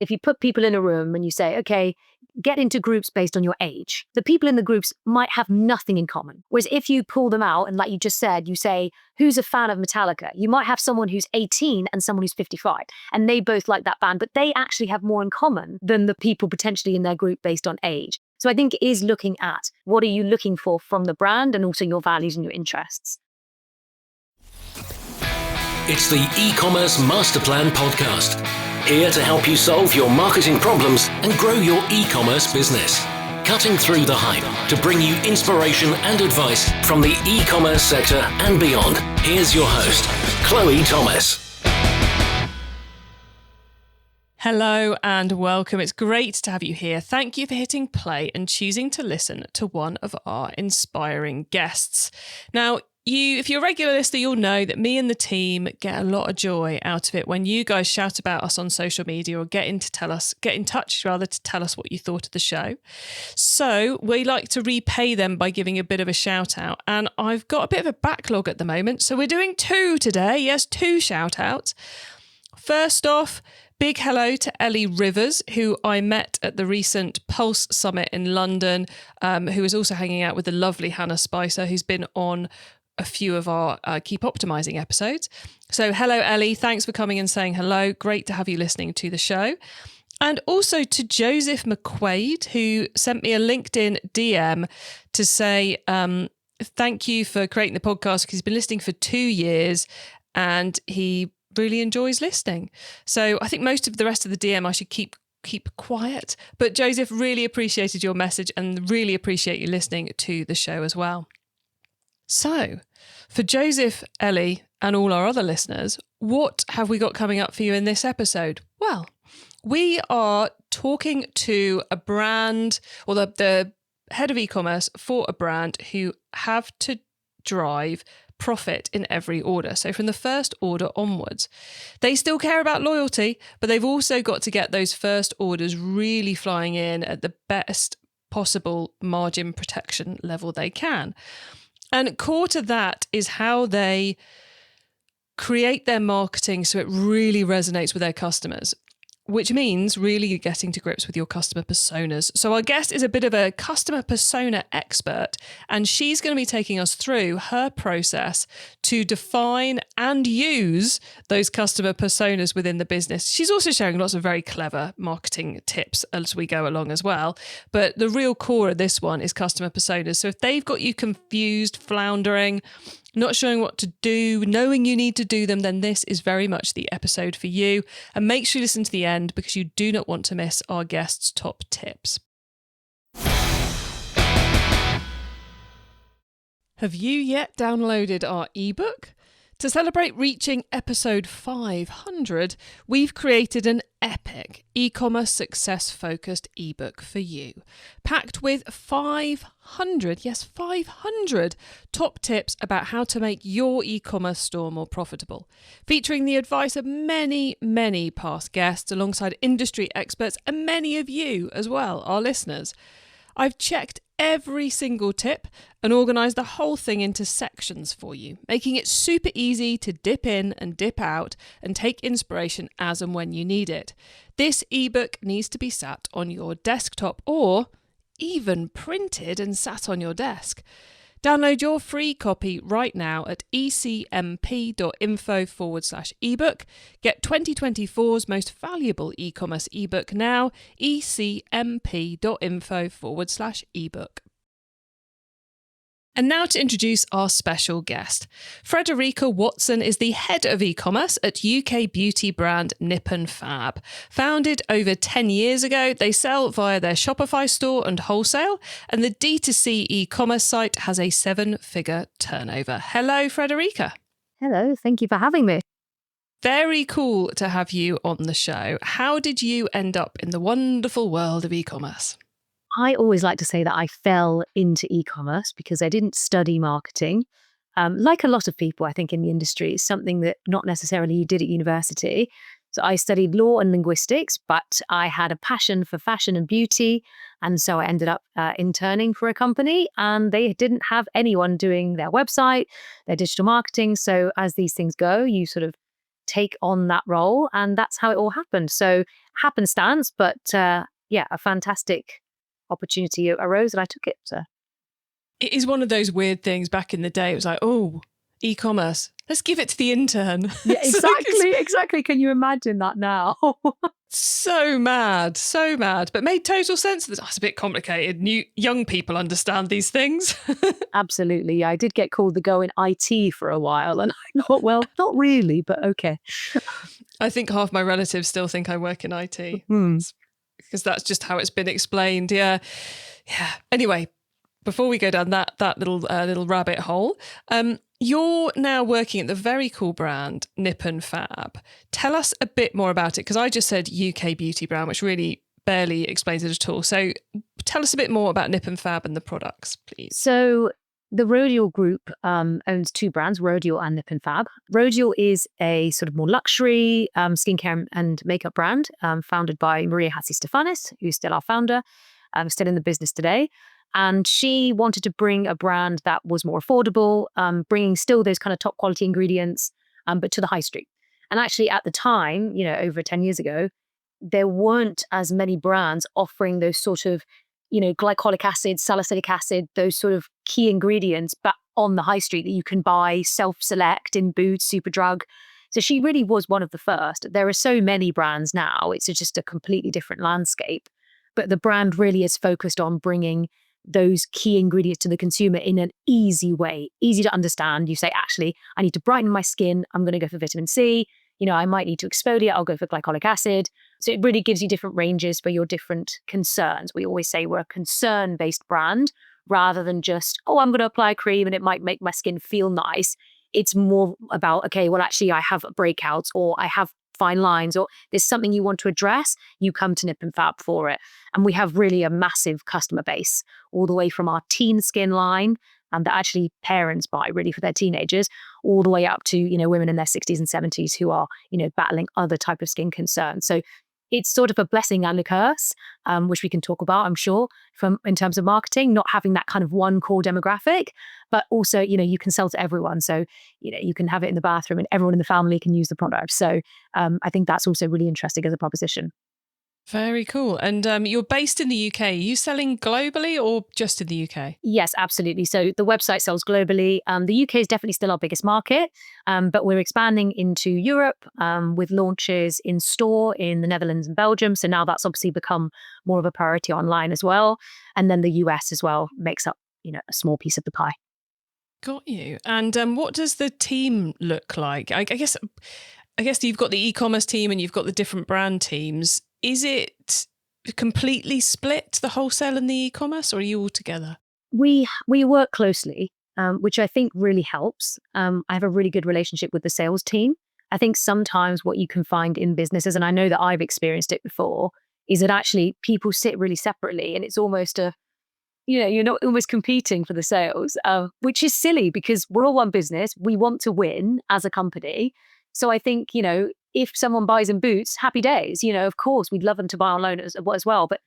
if you put people in a room and you say, okay, get into groups based on your age, the people in the groups might have nothing in common. Whereas if you pull them out and like you just said, you say, who's a fan of Metallica? You might have someone who's 18 and someone who's 55, and they both like that band, but they actually have more in common than the people potentially in their group based on age. So I think it is looking at what are you looking for from the brand and also your values and your interests. It's the e-commerce master plan podcast. Here to help you solve your marketing problems and grow your e-commerce business. Cutting through the hype to bring you inspiration and advice from the e-commerce sector and beyond. Here's your host, Chloe Thomas. Hello and welcome. It's great to have you here. Thank you for hitting play and choosing to listen to one of our inspiring guests. Now, if you're a regular listener, you'll know that me and the team get a lot of joy out of it when you guys shout about us on social media or get in touch to tell us what you thought of the show. So we like to repay them by giving a bit of a shout out. And I've got a bit of a backlog at the moment. So we're doing two today. Yes, two shout outs. First off, big hello to Ellie Rivers, who I met at the recent Pulse Summit in London, who is also hanging out with the lovely Hannah Spicer, who's been on a few of our Keep Optimizing episodes. So hello, Ellie. Thanks for coming and saying hello. Great to have you listening to the show. And also to Joseph McQuaid, who sent me a LinkedIn DM to say thank you for creating the podcast because he's been listening for 2 years and he really enjoys listening. So I think most of the rest of the DM I should keep quiet. But Joseph, really appreciated your message and really appreciate you listening to the show as well. So, for Joseph, Ellie, and all our other listeners, what have we got coming up for you in this episode? Well, we are talking to a brand, or the head of e-commerce for a brand who have to drive profit in every order. So from the first order onwards, they still care about loyalty, but they've also got to get those first orders really flying in at the best possible margin protection level they can. And core to that is how they create their marketing so it really resonates with their customers, which means really getting to grips with your customer personas. So our guest is a bit of a customer persona expert, and she's going to be taking us through her process to define and use those customer personas within the business. She's also sharing lots of very clever marketing tips as we go along as well. But the real core of this one is customer personas. So if they've got you confused, floundering, not showing what to do, knowing you need to do them, then this is very much the episode for you. And make sure you listen to the end because you do not want to miss our guest's top tips. Have you yet downloaded our ebook? To celebrate reaching episode 500, we've created an epic e-commerce success-focused ebook for you, packed with 500 top tips about how to make your e-commerce store more profitable, featuring the advice of many, many past guests alongside industry experts and many of you as well, our listeners. I've checked every single tip and organised the whole thing into sections for you, making it super easy to dip in and dip out and take inspiration as and when you need it. This ebook needs to be sat on your desktop or even printed and sat on your desk. Download your free copy right now at ecmp.info/ebook. Get 2024's most valuable e-commerce ebook now, ecmp.info/ebook. And now to introduce our special guest. Frederica Watson is the head of e-commerce at UK beauty brand Nip Fab. Founded over 10 years ago, they sell via their Shopify store and wholesale, and the D2C e-commerce site has a 7-figure turnover. Hello, Frederica. Hello, thank you for having me. Very cool to have you on the show. How did you end up in the wonderful world of e-commerce? I always like to say that I fell into e-commerce because I didn't study marketing. Like a lot of people, I think, in the industry, it's something that not necessarily you did at university. So I studied law and linguistics, but I had a passion for fashion and beauty. And so I ended up interning for a company, and they didn't have anyone doing their website, their digital marketing. So as these things go, you sort of take on that role. And that's how it all happened. So happenstance, but a fantastic opportunity arose and I took it. So. It is one of those weird things back in the day. It was like, oh, e-commerce, let's give it to the intern. Yeah, exactly. Can you imagine that now? So mad, but made total sense. That's a bit complicated. Young people understand these things. Absolutely. Yeah, I did get called the go in IT for a while and I thought, well, not really, but okay. I think half my relatives still think I work in IT because that's just how it's been explained. Yeah. Anyway, before we go down that little rabbit hole, you're now working at the very cool brand Nip Fab. Tell us a bit more about it, because I just said UK beauty brand, which really barely explains it at all. So tell us a bit more about Nip Fab and the products, please. So the Rodial group owns two brands, Rodial and Nip Fab. Rodial is a sort of more luxury skincare and makeup brand founded by Maria Hatzistefanis, who's still our founder, still in the business today. And she wanted to bring a brand that was more affordable, bringing still those kind of top quality ingredients, but to the high street. And actually at the time, over 10 years ago, there weren't as many brands offering those sort of, glycolic acid, salicylic acid, those sort of key ingredients, but on the high street that you can buy, self-select in Boots, Superdrug. So she really was one of the first. There are so many brands now. It's just a completely different landscape. But the brand really is focused on bringing those key ingredients to the consumer in an easy way, easy to understand. You say, actually, I need to brighten my skin. I'm going to go for vitamin C. I might need to exfoliate. I'll go for glycolic acid. So it really gives you different ranges for your different concerns. We always say we're a concern-based brand rather than just, I'm going to apply a cream and it might make my skin feel nice. It's more about, okay, well, actually, I have breakouts or I have fine lines or there's something you want to address, you come to Nip Fab for it. And we have really a massive customer base, all the way from our teen skin line that actually parents buy really for their teenagers, all the way up to, women in their 60s and 70s who are, battling other type of skin concerns. So it's sort of a blessing and a curse, which we can talk about, I'm sure, in terms of marketing, not having that kind of one core demographic, but also, you can sell to everyone. So, you can have it in the bathroom and everyone in the family can use the product. So I think that's also really interesting as a proposition. Very cool. And you're based in the UK. Are you selling globally or just in the UK? Yes, absolutely. So the website sells globally. The UK is definitely still our biggest market, but we're expanding into Europe with launches in store in the Netherlands and Belgium. So now that's obviously become more of a priority online as well. And then the US as well makes up, a small piece of the pie. Got you. And what does the team look like? I guess you've got the e-commerce team and you've got the different brand teams. Is it completely split, the wholesale and the e-commerce, or are you all together? We work closely, which I think really helps. I have a really good relationship with the sales team. I think sometimes what you can find in businesses, and I know that I've experienced it before, is that actually people sit really separately and it's almost you're not almost competing for the sales, which is silly because we're all one business. We want to win as a company. So I think, if someone buys in Boots, happy days. Of course, we'd love them to buy online as well. But,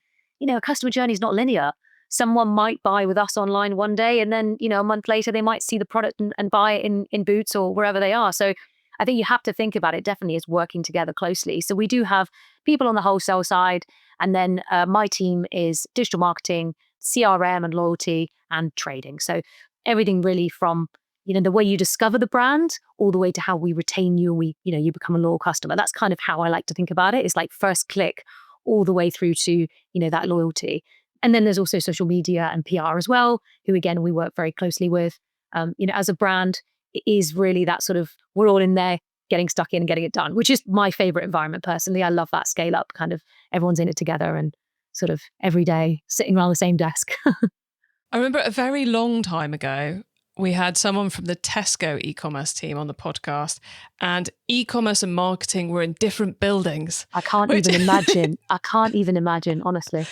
a customer journey is not linear. Someone might buy with us online one day and then, a month later, they might see the product and buy it in Boots or wherever they are. So I think you have to think about it definitely as working together closely. So we do have people on the wholesale side. And then my team is digital marketing, CRM and loyalty and trading. So everything really from the way you discover the brand all the way to how we retain you, you become a loyal customer. That's kind of how I like to think about it. It's like first click all the way through to, that loyalty. And then there's also social media and PR as well, who again, we work very closely with. As a brand, it is really that sort of, we're all in there getting stuck in and getting it done, which is my favorite environment personally. I love that scale up kind of everyone's in it together and sort of every day sitting around the same desk. I remember a very long time ago, we had someone from the Tesco e-commerce team on the podcast, and e-commerce and marketing were in different buildings. I can't even imagine. I can't even imagine, honestly.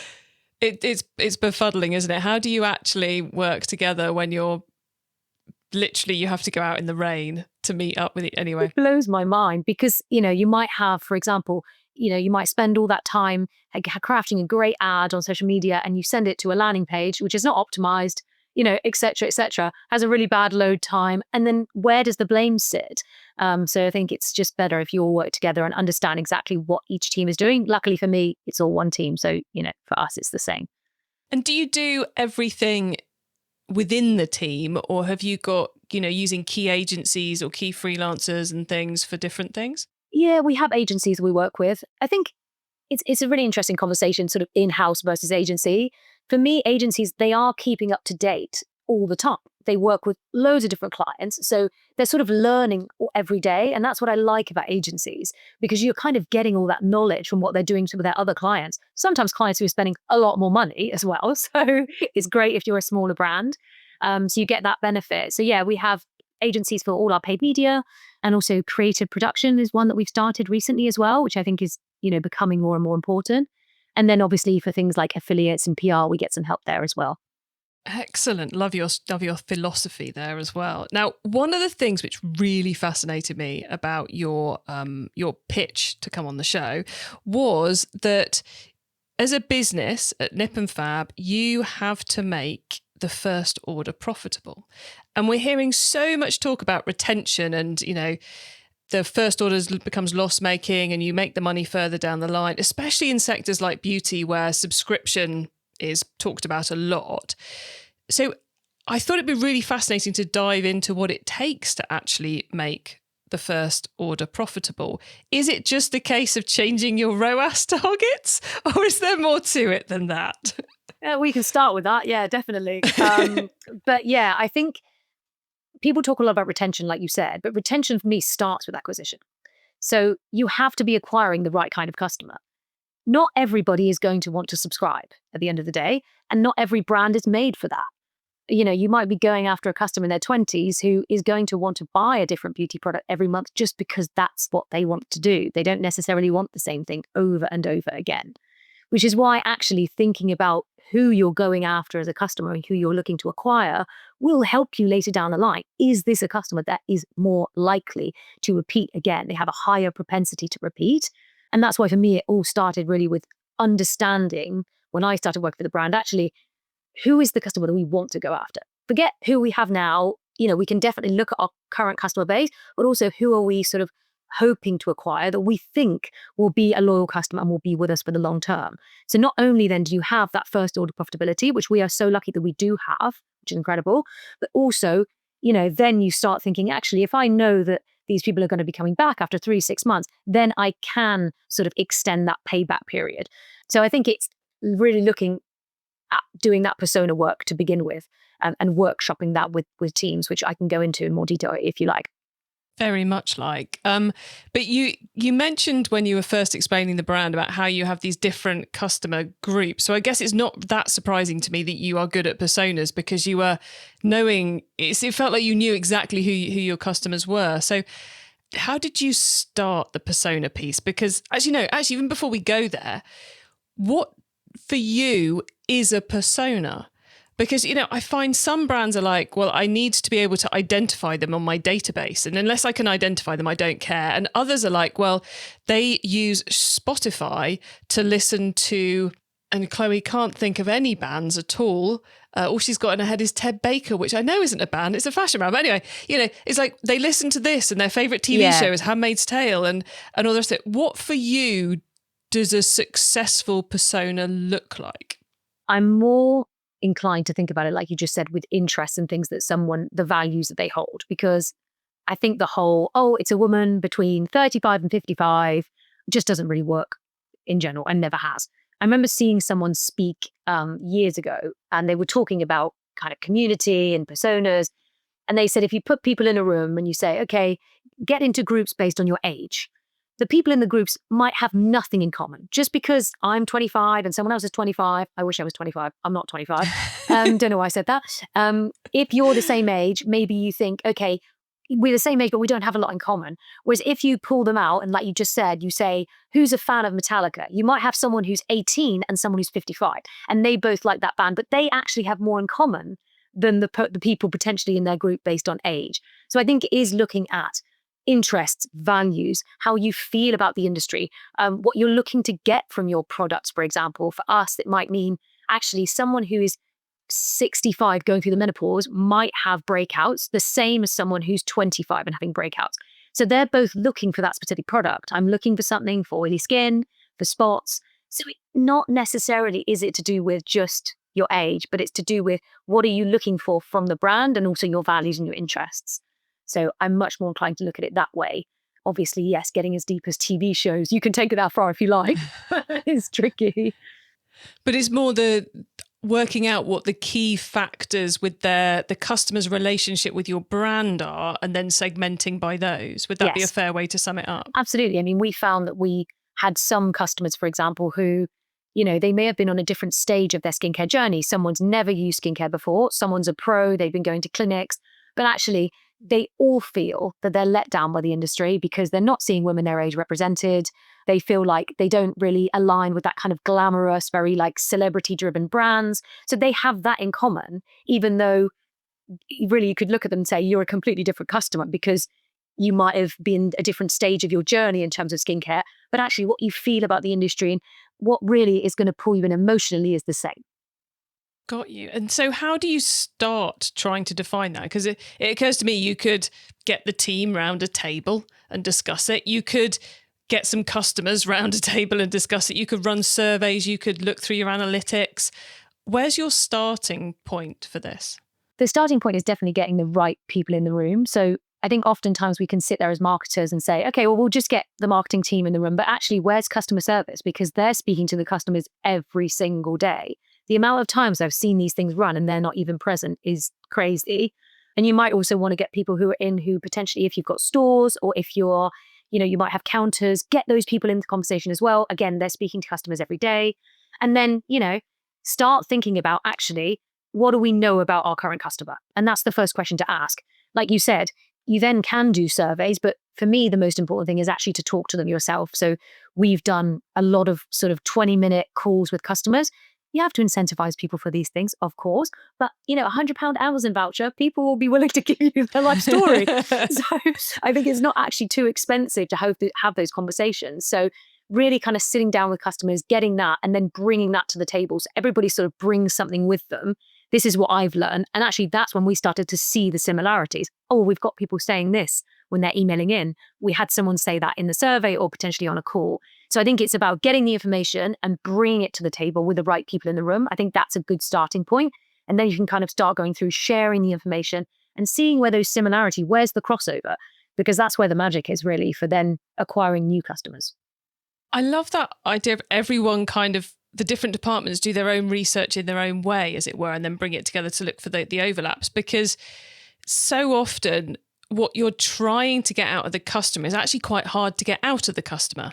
It's befuddling, isn't it? How do you actually work together when you're literally, you have to go out in the rain to meet up with it anyway? It blows my mind because, you might have, for example, you might spend all that time crafting a great ad on social media and you send it to a landing page, which is not optimized. et cetera, has a really bad load time. And then where does the blame sit? So I think it's just better if you all work together and understand exactly what each team is doing. Luckily for me, it's all one team. So, for us, it's the same. And do you do everything within the team, or have you got, using key agencies or key freelancers and things for different things? Yeah, we have agencies we work with. I think it's a really interesting conversation, sort of in-house versus agency. For me, agencies, they are keeping up to date all the time. They work with loads of different clients. So they're sort of learning every day. And that's what I like about agencies, because you're kind of getting all that knowledge from what they're doing with their other clients. Sometimes clients who are spending a lot more money as well. So it's great if you're a smaller brand. So you get that benefit. So yeah, we have agencies for all our paid media, and also creative production is one that we've started recently as well, which I think is, becoming more and more important. And then obviously for things like affiliates and PR, we get some help there as well. Excellent. Love your philosophy there as well. Now, one of the things which really fascinated me about your pitch to come on the show was that as a business at Nip and Fab, you have to make the first order profitable. And we're hearing so much talk about retention and, the first order becomes loss-making and you make the money further down the line, especially in sectors like beauty where subscription is talked about a lot. So I thought it'd be really fascinating to dive into what it takes to actually make the first order profitable. Is it just a case of changing your ROAS targets, or is there more to it than that? We can start with that. Yeah, definitely. But yeah, I think people talk a lot about retention, like you said, but retention for me starts with acquisition. So you have to be acquiring the right kind of customer. Not everybody is going to want to subscribe at the end of the day, and not every brand is made for that. You might be going after a customer in their 20s who is going to want to buy a different beauty product every month just because that's what they want to do. They don't necessarily want the same thing over and over again, which is why actually thinking about who you're going after as a customer and who you're looking to acquire will help you later down the line. Is this a customer that is more likely to repeat again? They have a higher propensity to repeat. And that's why for me, it all started really with understanding when I started working for the brand, actually, who is the customer that we want to go after? Forget who we have now. We can definitely look at our current customer base, but also who are we sort of hoping to acquire that we think will be a loyal customer and will be with us for the long term. So not only then do you have that first order profitability, which we are so lucky that we do have, which is incredible, but also, then you start thinking, actually, if I know that these people are going to be coming back after 3-6 months, then I can sort of extend that payback period. So I think it's really looking at doing that persona work to begin with, and workshopping that with teams, which I can go into in more detail if you like. Very much like. But you mentioned when you were first explaining the brand about how you have these different customer groups. So I guess it's not that surprising to me that you are good at personas, because you were knowing, it felt like you knew exactly who your customers were. So how did you start the persona piece? Because as you know, actually, even before we go there, what for you is a persona? Because, I find some brands are like, well, I need to be able to identify them on my database. And unless I can identify them, I don't care. And others are like, well, they use Spotify to listen to, and Chloe can't think of any bands at all. All she's got in her head is Ted Baker, which I know isn't a band, it's a fashion brand. But anyway, it's like they listen to this and their favourite TV show is Handmaid's Tale and all the rest of it. What for you does a successful persona look like? I'm more inclined to think about it, like you just said, with interests and things that the values that they hold. Because I think the whole, it's a woman between 35 and 55 just doesn't really work in general, and never has. I remember seeing someone speak years ago, and they were talking about kind of community and personas. And they said, if you put people in a room and you say, okay, get into groups based on your age, the people in the groups might have nothing in common. Just because I'm 25 and someone else is 25, I wish I was 25. I'm not 25. Don't know why I said that. If you're the same age, maybe you think, okay, we're the same age, but we don't have a lot in common. Whereas if you pull them out and like you just said, you say, who's a fan of Metallica? You might have someone who's 18 and someone who's 55, and they both like that band, but they actually have more in common than the people potentially in their group based on age. So I think it is looking at interests, values, how you feel about the industry, what you're looking to get from your products. For example, for us, it might mean actually someone who is 65 going through the menopause might have breakouts, the same as someone who's 25 and having breakouts. So they're both looking for that specific product. I'm looking for something for oily skin, for spots. So not necessarily is it to do with just your age, but it's to do with what are you looking for from the brand and also your values and your interests. So I'm much more inclined to look at it that way. Obviously, yes, getting as deep as TV shows, you can take it that far if you like. It's tricky. But it's more the working out what the key factors with the customer's relationship with your brand are and then segmenting by those. Would that be a fair way to sum it up? Absolutely. I mean, we found that we had some customers, for example, who, they may have been on a different stage of their skincare journey. Someone's never used skincare before. Someone's a pro. They've been going to clinics, but actually they all feel that they're let down by the industry because they're not seeing women their age represented. They feel like they don't really align with that kind of glamorous, very like celebrity-driven brands. So they have that in common, even though really you could look at them and say you're a completely different customer because you might have been a different stage of your journey in terms of skincare, but actually what you feel about the industry and what really is going to pull you in emotionally is the same. Got you. And so how do you start trying to define that? Because it occurs to me you could get the team round a table and discuss it. You could get some customers round a table and discuss it. You could run surveys. You could look through your analytics. Where's your starting point for this? The starting point is definitely getting the right people in the room. So I think oftentimes we can sit there as marketers and say, okay, well, we'll just get the marketing team in the room. But actually, where's customer service? Because they're speaking to the customers every single day. The amount of times I've seen these things run and they're not even present is crazy. And you might also want to get people who potentially, if you've got stores or if you're, you might have counters, get those people in the conversation as well. Again, they're speaking to customers every day. And then, start thinking about actually, what do we know about our current customer? And that's the first question to ask. Like you said, you then can do surveys, but for me, the most important thing is actually to talk to them yourself. So we've done a lot of sort of 20-minute calls with customers. You have to incentivize people for these things, of course, but £100 Amazon voucher, people will be willing to give you their life story. So I think it's not actually too expensive to have those conversations. So really kind of sitting down with customers, getting that, and then bringing that to the table. So everybody sort of brings something with them. This is what I've learned. And actually, that's when we started to see the similarities. Oh, we've got people saying this when they're emailing in. We had someone say that in the survey or potentially on a call. So I think it's about getting the information and bringing it to the table with the right people in the room. I think that's a good starting point. And then you can kind of start going through sharing the information and seeing where those similarities, where's the crossover? Because that's where the magic is really for then acquiring new customers. I love that idea of everyone kind of, the different departments do their own research in their own way, as it were, and then bring it together to look for the overlaps. Because so often what you're trying to get out of the customer is actually quite hard to get out of the customer.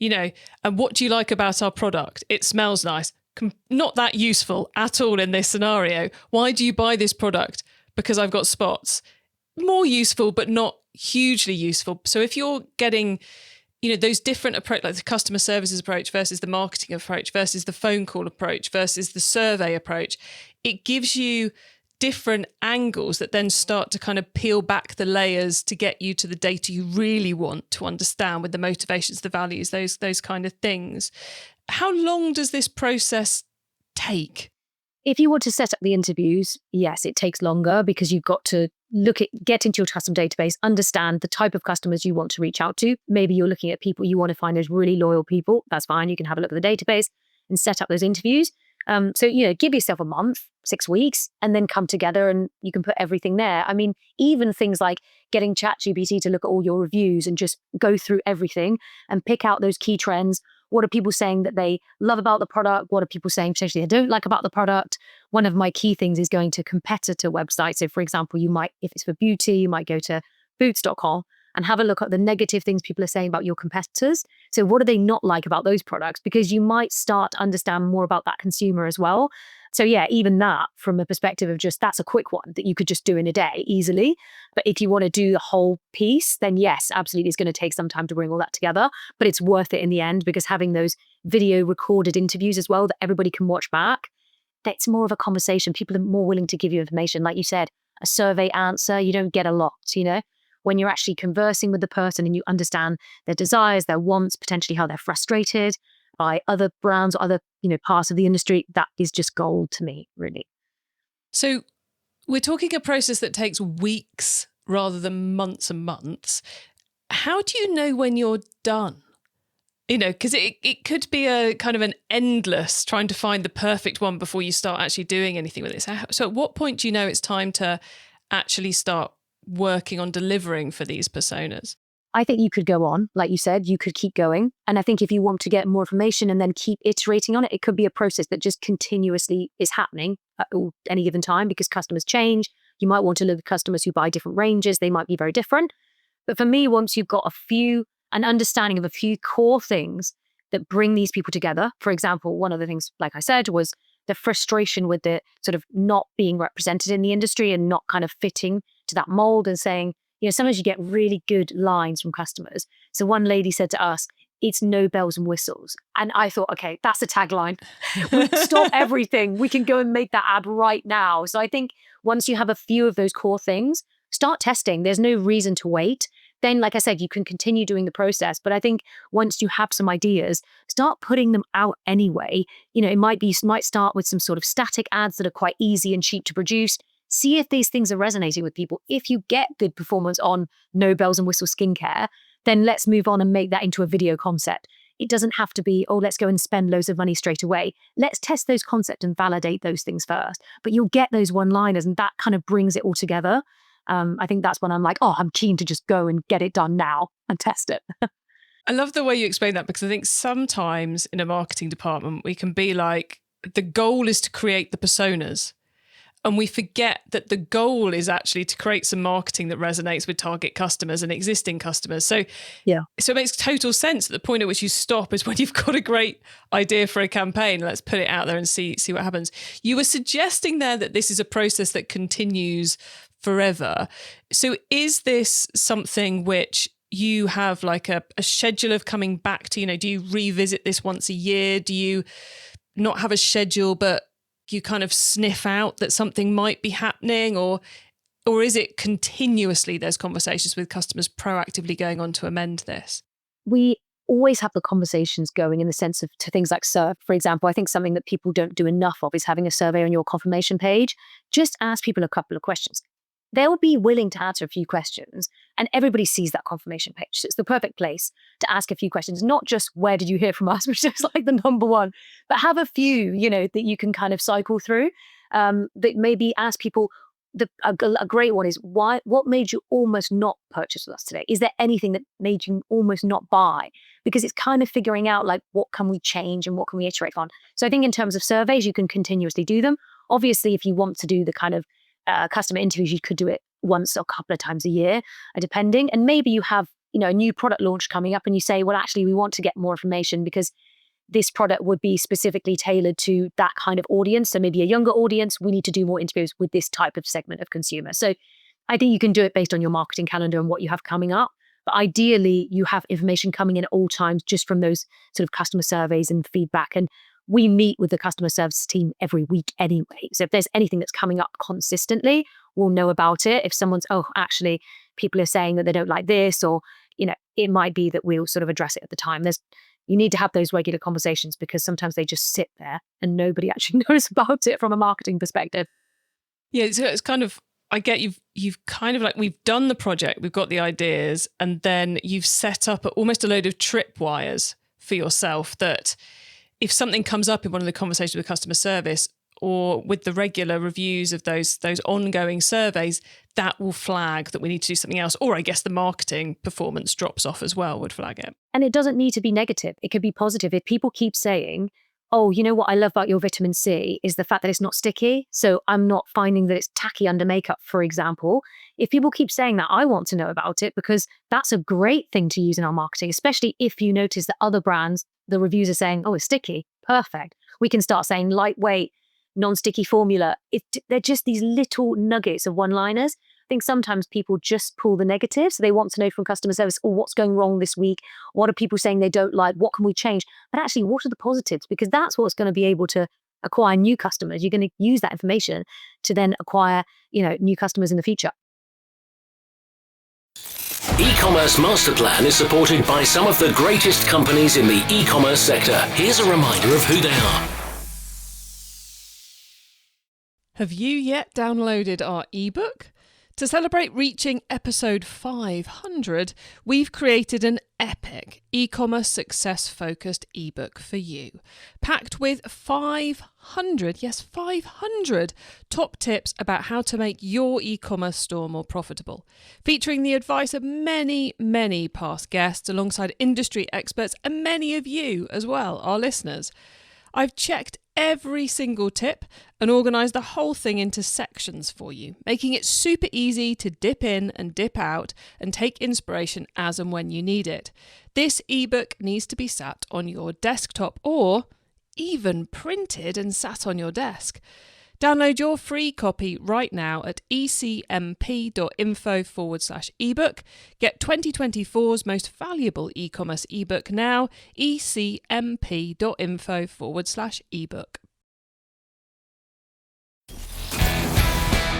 And what do you like about our product? It smells nice. Not that useful at all in this scenario. Why do you buy this product? Because I've got spots. More useful, but not hugely useful. So if you're getting, those different approach, like the customer services approach versus the marketing approach versus the phone call approach versus the survey approach, it gives you different angles that then start to kind of peel back the layers to get you to the data you really want to understand, with the motivations, the values, those kind of things. How long does this process take? If you want to set up the interviews, yes, it takes longer because you've got to get into your custom database, understand the type of customers you want to reach out to. Maybe you're looking at people you want to find those really loyal people. That's fine. You can have a look at the database and set up those interviews. So, give yourself a month, 6 weeks, and then come together and you can put everything there. I mean, even things like getting ChatGPT to look at all your reviews and just go through everything and pick out those key trends. What are people saying that they love about the product? What are people saying potentially they don't like about the product? One of my key things is going to competitor websites. So for example, you might, if it's for beauty, you might go to boots.com and have a look at the negative things people are saying about your competitors. So what do they not like about those products? Because you might start to understand more about that consumer as well. So yeah, even that from a perspective of just, that's a quick one that you could just do in a day easily. But if you want to do the whole piece, then yes, absolutely, it's going to take some time to bring all that together. But it's worth it in the end because having those video recorded interviews as well that everybody can watch back, that's more of a conversation. People are more willing to give you information. Like you said, a survey answer, you don't get a lot, when you're actually conversing with the person and you understand their desires, their wants, potentially how they're frustrated by other brands or other, parts of the industry, that is just gold to me, really. So we're talking a process that takes weeks rather than months and months. How do you know when you're done? Because it could be a kind of an endless trying to find the perfect one before you start actually doing anything with it. So at what point do you know it's time to actually start working on delivering for these personas? I think you could go on, like you said, you could keep going. And I think if you want to get more information and then keep iterating on it, it could be a process that just continuously is happening at any given time because customers change. You might want to live with customers who buy different ranges. They might be very different. But for me, once you've got an understanding of a few core things that bring these people together. For example, one of the things, like I said, was the frustration with the sort of not being represented in the industry and not kind of fitting to that mold and saying, sometimes you get really good lines from customers. So one lady said to us, it's no bells and whistles. And I thought, okay, that's a tagline. We stop everything. We can go and make that ad right now. So I think once you have a few of those core things, start testing. There's no reason to wait. Then, like I said, you can continue doing the process. But I think once you have some ideas, start putting them out anyway. It might start with some sort of static ads that are quite easy and cheap to produce. See if these things are resonating with people. If you get good performance on no bells and whistles skincare, then let's move on and make that into a video concept. It doesn't have to be, let's go and spend loads of money straight away. Let's test those concepts and validate those things first. But you'll get those one-liners and that kind of brings it all together. I think that's when I'm like, I'm keen to just go and get it done now and test it. I love the way you explain that because I think sometimes in a marketing department, we can be like, the goal is to create the personas. And we forget that the goal is actually to create some marketing that resonates with target customers and existing customers. So it makes total sense that the point at which you stop is when you've got a great idea for a campaign. Let's put it out there and see what happens. You were suggesting there that this is a process that continues forever. So is this something which you have like a schedule of coming back to? Do you revisit this once a year? Do you not have a schedule, but you kind of sniff out that something might be happening, or is it continuously there's conversations with customers proactively going on to amend this? We always have the conversations going in the sense of to things like serve. For example, I think something that people don't do enough of is having a survey on your confirmation page. Just ask people a couple of questions. They'll be willing to answer a few questions, and everybody sees that confirmation page. So it's the perfect place to ask a few questions, not just where did you hear from us, which is like the number one, but have a few, that you can kind of cycle through. That maybe ask people, a great one is what made you almost not purchase with us today? Is there anything that made you almost not buy? Because it's kind of figuring out like what can we change and what can we iterate on. So I think in terms of surveys, you can continuously do them. Obviously, if you want to do the kind of customer interviews, you could do it once or a couple of times a year, depending. And maybe you have, a new product launch coming up and you say, well, actually, we want to get more information because this product would be specifically tailored to that kind of audience. So maybe a younger audience, we need to do more interviews with this type of segment of consumer. So I think you can do it based on your marketing calendar and what you have coming up. But ideally, you have information coming in at all times just from those sort of customer surveys and feedback. And we meet with the customer service team every week anyway. So if there's anything that's coming up consistently, we'll know about it. If someone's, actually, people are saying that they don't like this, or, it might be that we'll sort of address it at the time. You need to have those regular conversations because sometimes they just sit there and nobody actually knows about it from a marketing perspective. Yeah, so it's kind of, I get you've kind of like, we've done the project, we've got the ideas, and then you've set up almost a load of tripwires for yourself that if something comes up in one of the conversations with customer service or with the regular reviews of those ongoing surveys, that will flag that we need to do something else. Or I guess the marketing performance drops off as well would flag it. And it doesn't need to be negative. It could be positive. If people keep saying, you know what I love about your vitamin C is the fact that it's not sticky. So I'm not finding that it's tacky under makeup, for example. If people keep saying that, I want to know about it because that's a great thing to use in our marketing, especially if you notice that other brands, the reviews are saying, it's sticky. Perfect. We can start saying lightweight, non-sticky formula. They're just these little nuggets of one-liners. I think sometimes people just pull the negative. So they want to know from customer service, what's going wrong this week? What are people saying they don't like? What can we change? But actually, what are the positives? Because that's what's going to be able to acquire new customers. You're going to use that information to then acquire, new customers in the future. E-commerce Master Plan is supported by some of the greatest companies in the e-commerce sector. Here's a reminder of who they are. Have you yet downloaded our ebook? To celebrate reaching episode 500, we've created an epic e-commerce success-focused ebook for you, packed with 500 top tips about how to make your e-commerce store more profitable, featuring the advice of many, many past guests alongside industry experts and many of you as well, our listeners. I've checked every single tip and organised the whole thing into sections for you, making it super easy to dip in and dip out and take inspiration as and when you need it. This ebook needs to be sat on your desktop or even printed and sat on your desk. Download your free copy right now at ecmp.info/ebook. Get 2024's most valuable e-commerce ebook now, ecmp.info/ebook.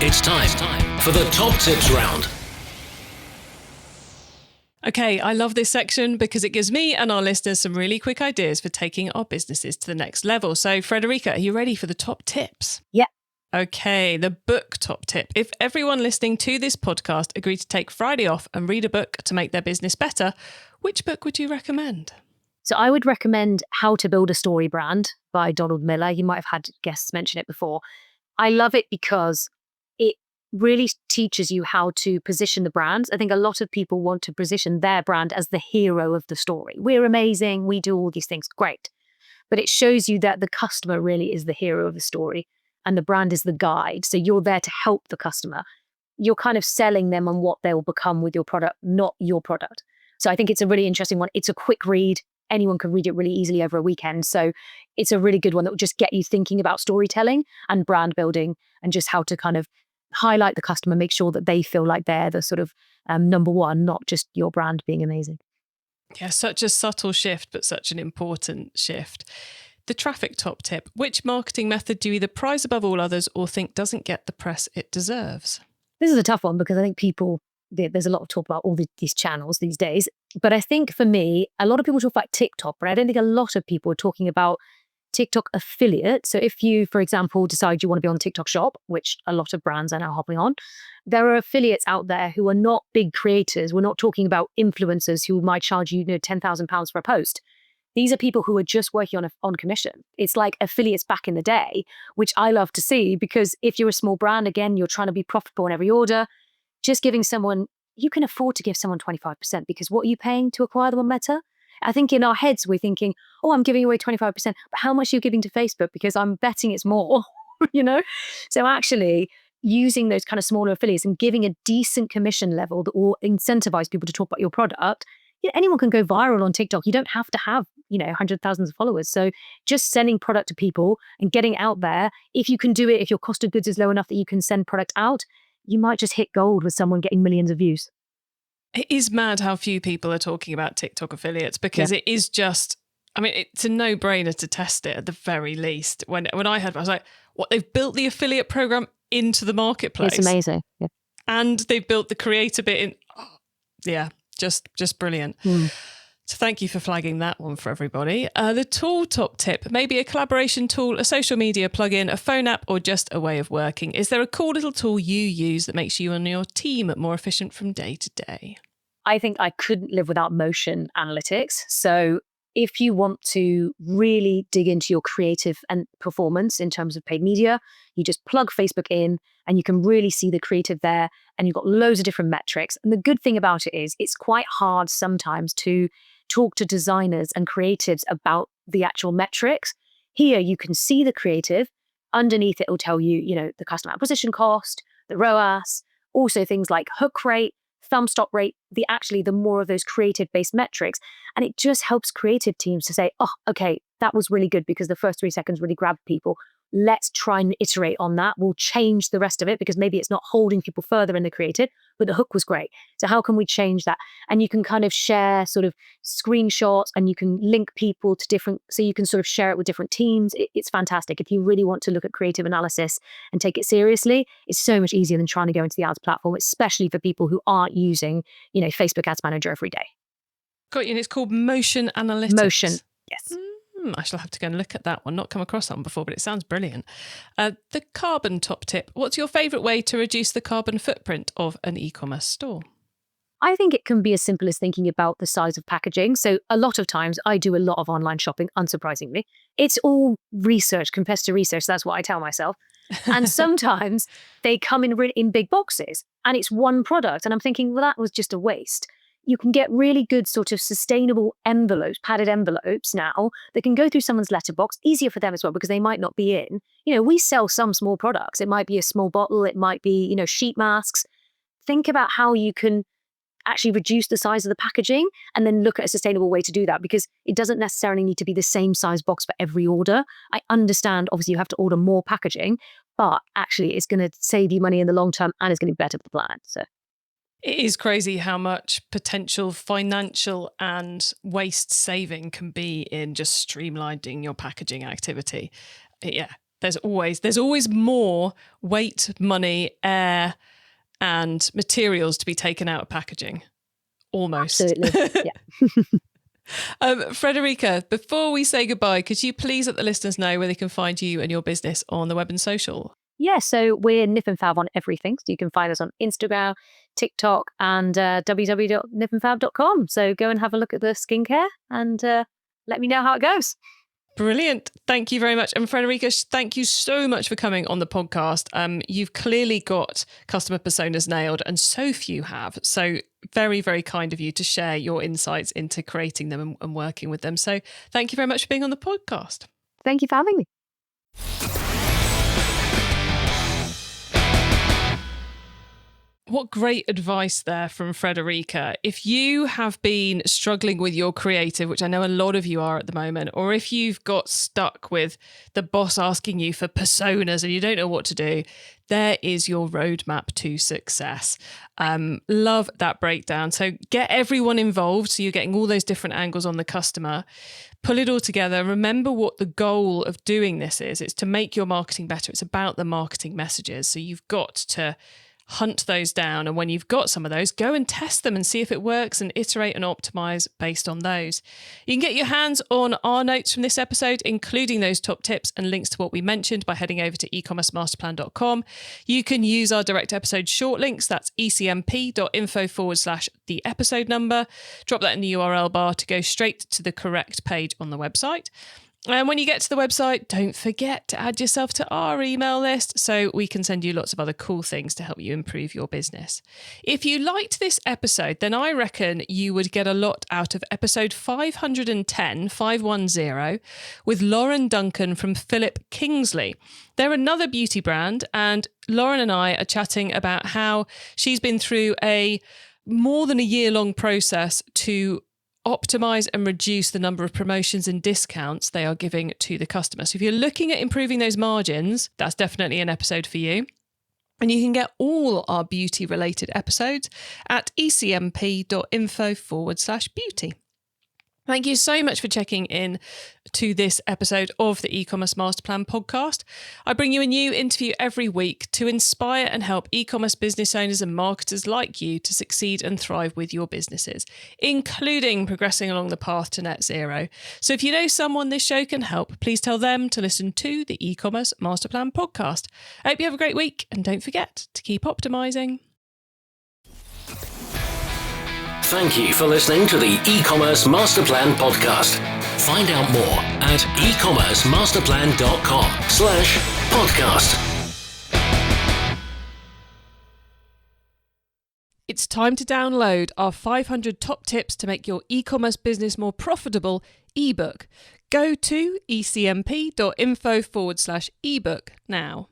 It's time for the top tips round. Okay, I love this section because it gives me and our listeners some really quick ideas for taking our businesses to the next level. So, Frederica, are you ready for the top tips? Yeah. Okay, the book top tip. If everyone listening to this podcast agreed to take Friday off and read a book to make their business better, which book would you recommend? So I would recommend How to Build a Story Brand by Donald Miller. You might have had guests mention it before. I love it because it really teaches you how to position the brand. I think a lot of people want to position their brand as the hero of the story. We're amazing. We do all these things. Great. But it shows you that the customer really is the hero of the story and the brand is the guide. So you're there to help the customer. You're kind of selling them on what they will become with your product, not your product. So I think it's a really interesting one. It's a quick read. Anyone can read it really easily over a weekend. So it's a really good one that will just get you thinking about storytelling and brand building and just how to kind of highlight the customer, make sure that they feel like they're the sort of number one, not just your brand being amazing. Yeah, such a subtle shift, but such an important shift. The traffic top tip. Which marketing method do you either prize above all others or think doesn't get the press it deserves? This is a tough one because I think there's a lot of talk about all these channels these days. But I think for me, a lot of people talk about TikTok, but I don't think a lot of people are talking about TikTok affiliate. So if you, for example, decide you want to be on TikTok Shop, which a lot of brands are now hopping on, there are affiliates out there who are not big creators. We're not talking about influencers who might charge you, £10,000 for a post. These are people who are just working on commission. It's like affiliates back in the day, which I love to see because if you're a small brand, again, you're trying to be profitable in every order, just giving someone, you can afford to give someone 25% because what are you paying to acquire them on Meta? I think in our heads, we're thinking, oh, I'm giving away 25%, but how much are you giving to Facebook? Because I'm betting it's more, So actually using those kind of smaller affiliates and giving a decent commission level that will incentivize people to talk about your product. Anyone can go viral on TikTok. You don't have to have, hundreds of thousands of followers. So just sending product to people and getting out there, if you can do it, if your cost of goods is low enough that you can send product out, you might just hit gold with someone getting millions of views. It is mad how few people are talking about TikTok affiliates because it is just, it's a no-brainer to test it at the very least. When I heard, I was like, what, they've built the affiliate program into the marketplace. It's amazing. Yeah. And they've built the creator bit in. Just brilliant. So thank you for flagging that one for everybody. The tool top tip, maybe a collaboration tool, a social media plugin, a phone app, or just a way of working. Is there a cool little tool you use that makes you and your team more efficient from day to day? I think I couldn't live without motion analytics. So if you want to really dig into your creative and performance in terms of paid media, you just plug Facebook in and you can really see the creative there and you've got loads of different metrics. And the good thing about it is it's quite hard sometimes to talk to designers and creatives about the actual metrics. Here you can see the creative. Underneath it will tell you, the customer acquisition cost, the ROAS, also things like hook rate, thumb stop rate, the more of those creative based metrics. And it just helps creative teams to say, oh, okay, that was really good because the first 3 seconds really grabbed people. Let's try and iterate on that. We'll change the rest of it because maybe it's not holding people further in the creative, but the hook was great. So how can we change that? And you can kind of share sort of screenshots and you can link people to so you can sort of share it with different teams. It's fantastic. If you really want to look at creative analysis and take it seriously, it's so much easier than trying to go into the ads platform, especially for people who aren't using, Facebook Ads Manager every day. Got you. And it's called Motion Analytics. Motion. Yes. I shall have to go and look at that one. Not come across that one before, but it sounds brilliant. The carbon top tip. What's your favourite way to reduce the carbon footprint of an e-commerce store? I think it can be as simple as thinking about the size of packaging. So a lot of times I do a lot of online shopping, unsurprisingly. It's all research, competitor research. That's what I tell myself. And sometimes they come in big boxes and it's one product. And I'm thinking, well, that was just a waste. You can get really good sort of sustainable envelopes, padded envelopes now that can go through someone's letterbox, easier for them as well because they might not be in. We sell some small products. It might be a small bottle. It might be, sheet masks. Think about how you can actually reduce the size of the packaging and then look at a sustainable way to do that, because it doesn't necessarily need to be the same size box for every order. I understand, obviously, you have to order more packaging, but actually it's going to save you money in the long term and it's going to be better for the planet. So it is crazy how much potential financial and waste saving can be in just streamlining your packaging activity. Yeah, there's always more weight, money, air, and materials to be taken out of packaging. Almost. Absolutely. Yeah. Frederica, before we say goodbye, could you please let the listeners know where they can find you and your business on the web and social? Yeah, so we're Nip Fab on everything. So you can find us on Instagram, TikTok, and www.nipandfab.com. So go and have a look at the skincare and let me know how it goes. Brilliant. Thank you very much. And Frederica, thank you so much for coming on the podcast. You've clearly got customer personas nailed and so few have. So very, very kind of you to share your insights into creating them and working with them. So thank you very much for being on the podcast. Thank you for having me. What great advice there from Frederica. If you have been struggling with your creative, which I know a lot of you are at the moment, or if you've got stuck with the boss asking you for personas and you don't know what to do, there is your roadmap to success. Love that breakdown. So get everyone involved. So you're getting all those different angles on the customer. Pull it all together. Remember what the goal of doing this is. It's to make your marketing better. It's about the marketing messages. So you've got to hunt those down. And when you've got some of those, go and test them and see if it works and iterate and optimize based on those. You can get your hands on our notes from this episode, including those top tips and links to what we mentioned by heading over to ecommercemasterplan.com. You can use our direct episode short links. That's ecmp.info/the episode number. Drop that in the URL bar to go straight to the correct page on the website. And when you get to the website, don't forget to add yourself to our email list so we can send you lots of other cool things to help you improve your business. If you liked this episode, then I reckon you would get a lot out of episode 510, with Lauren Duncan from Philip Kingsley. They're another beauty brand, and Lauren and I are chatting about how she's been through a more than a year-long process to optimize and reduce the number of promotions and discounts they are giving to the customer. So if you're looking at improving those margins, that's definitely an episode for you. And you can get all our beauty related episodes at ecmp.info/beauty. Thank you so much for checking in to this episode of the e-commerce master plan podcast. I bring you a new interview every week to inspire and help e-commerce business owners and marketers like you to succeed and thrive with your businesses, including progressing along the path to net zero. So if you know someone this show can help, please tell them to listen to the e-commerce master plan podcast. I hope you have a great week, and don't forget to keep optimizing. Thank you for listening to the e-commerce master plan podcast. Find out more at ecommercemasterplan.com/podcast. It's time to download our 500 top tips to make your e-commerce business more profitable ebook. Go to ecmp.info/ebook now.